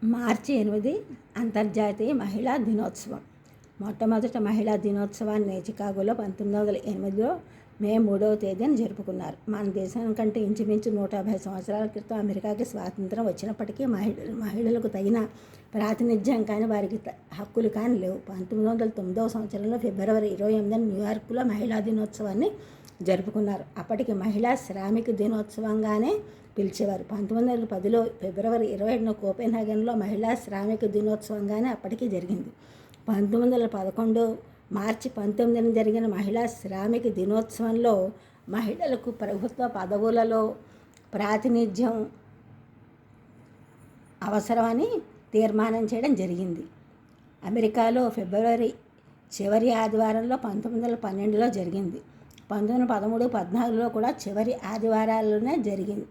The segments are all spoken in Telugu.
మార్చి 8 అంతర్జాతీయ మహిళా దినోత్సవం. మొట్టమొదట మహిళా దినోత్సవాన్ని చికాగోలో 1908లో మే 3వ తేదీన జరుపుకున్నారు. మన దేశం కంటే ఇంచుమించు 150 సంవత్సరాల క్రితం అమెరికాకి స్వాతంత్రం వచ్చినప్పటికీ మహిళలకు తగిన ప్రాతినిధ్యం కానీ వారికి హక్కులు కానీ లేవు. 1909వ సంవత్సరంలో ఫిబ్రవరి 28న న్యూయార్క్లో మహిళా దినోత్సవాన్ని జరుపుకున్నారు. అప్పటికి మహిళా శ్రామిక దినోత్సవంగానే పిలిచేవారు. 1910లో ఫిబ్రవరి 27న కోపెన్హాగన్లో మహిళా శ్రామిక దినోత్సవంగానే అప్పటికి జరిగింది. 1911 మార్చి 19న జరిగిన మహిళా శ్రామిక దినోత్సవంలో మహిళలకు ప్రభుత్వ పదవులలో ప్రాతినిధ్యం అవసరమని తీర్మానం చేయడం జరిగింది. అమెరికాలో ఫిబ్రవరి చివరి ఆదివారంలో 1912లో జరిగింది. 1913, 14లో కూడా చివరి ఆదివారాల్లోనే జరిగింది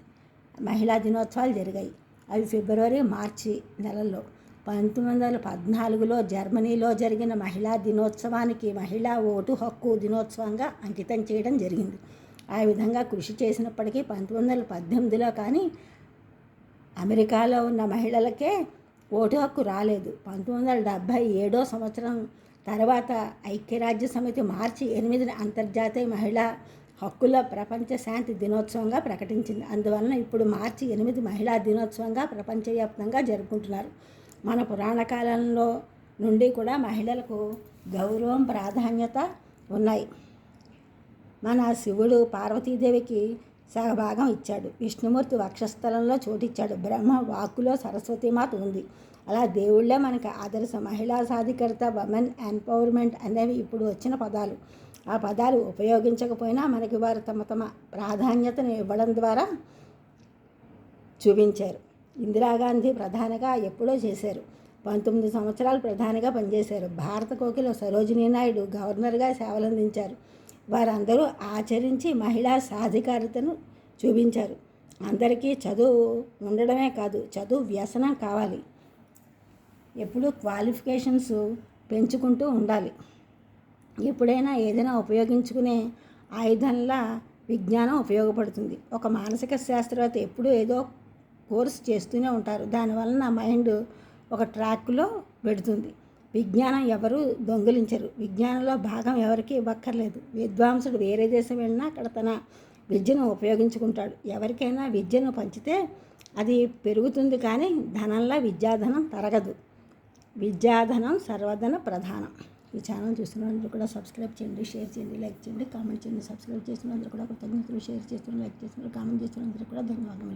మహిళా దినోత్సవాలు జరిగాయి. అవి ఫిబ్రవరి, మార్చి నెలల్లో. 1914లో జర్మనీలో జరిగిన మహిళా దినోత్సవానికి మహిళా ఓటు హక్కు దినోత్సవంగా అంకితం చేయడం జరిగింది. ఆ విధంగా కృషి చేసినప్పటికీ 1918లో కానీ అమెరికాలో ఉన్న మహిళలకే ఓటు హక్కు రాలేదు. 1977వ సంవత్సరం తర్వాత ఐక్యరాజ్య సమితి మార్చి 8న అంతర్జాతీయ మహిళా హక్కుల ప్రపంచ శాంతి దినోత్సవంగా ప్రకటించింది. అందువలన ఇప్పుడు మార్చి 8 మహిళా దినోత్సవంగా ప్రపంచవ్యాప్తంగా జరుపుకుంటున్నారు. మన పురాణ కాలంలో నుండి కూడా మహిళలకు గౌరవం, ప్రాధాన్యత ఉన్నాయి. మన శివుడు పార్వతీదేవికి సగభాగం ఇచ్చాడు. విష్ణుమూర్తి వక్షస్థలంలో చోటిచ్చాడు. బ్రహ్మ వాక్కులో సరస్వతీమాత ఉంది. అలా దేవుళ్ళే మనకి ఆదర్శం. మహిళా సాధికారత, ఉమెన్ ఎంపవర్మెంట్ అనేవి ఇప్పుడు వచ్చిన పదాలు. ఆ పదాలు ఉపయోగించకపోయినా మనకి వారు తమ ప్రాధాన్యతను ఇవ్వడం ద్వారా చూపించారు. ఇందిరాగాంధీ ప్రధానిగా ఎప్పుడో చేశారు. 19 సంవత్సరాలు ప్రధానిగా పనిచేశారు. భారత కోకిల సరోజినీ నాయుడు గవర్నర్గా సేవలందించారు. వారందరూ ఆచరించి మహిళా సాధికారతను చూపించారు. అందరికీ చదువు ఉండడమే కాదు, చదువు వ్యసనం కావాలి. ఎప్పుడూ క్వాలిఫికేషన్స్ పెంచుకుంటూ ఉండాలి. ఎప్పుడైనా ఏదైనా ఉపయోగించుకునే ఆయుధంలా విజ్ఞానం ఉపయోగపడుతుంది. ఒక మానసిక శాస్త్రవేత్త ఎప్పుడూ ఏదో కోర్సు చేస్తూనే ఉంటారు. దానివలన మైండ్ ఒక ట్రాక్లో పెడుతుంది. విజ్ఞానం ఎవరు దొంగిలించరు. విజ్ఞానంలో భాగం ఎవరికి ఇవ్వక్కర్లేదు. విద్వాంసుడు వేరే దేశం వెళ్ళినా అక్కడ తన విద్యను ఉపయోగించుకుంటాడు. ఎవరికైనా విద్యను పంచితే అది పెరుగుతుంది, కానీ ధనంలా విద్యాధనం తరగదు. విద్యాధనం సర్వధన ప్రధానం. ఈ ఛానల్ చూస్తున్నందరూ కూడా సబ్స్క్రైబ్ చేయండి, షేర్ చేయండి, లైక్ చేయండి, కామెంట్ చేయండి. సబ్స్క్రైబ్ చేస్తున్నందరూ కూడా కృతజ్ఞతలు, షేర్ చేస్తున్నారు, లైక్ చేస్తున్నారు, కామెంట్ చేస్తున్నందరూ కూడా ధన్యవాదాలు.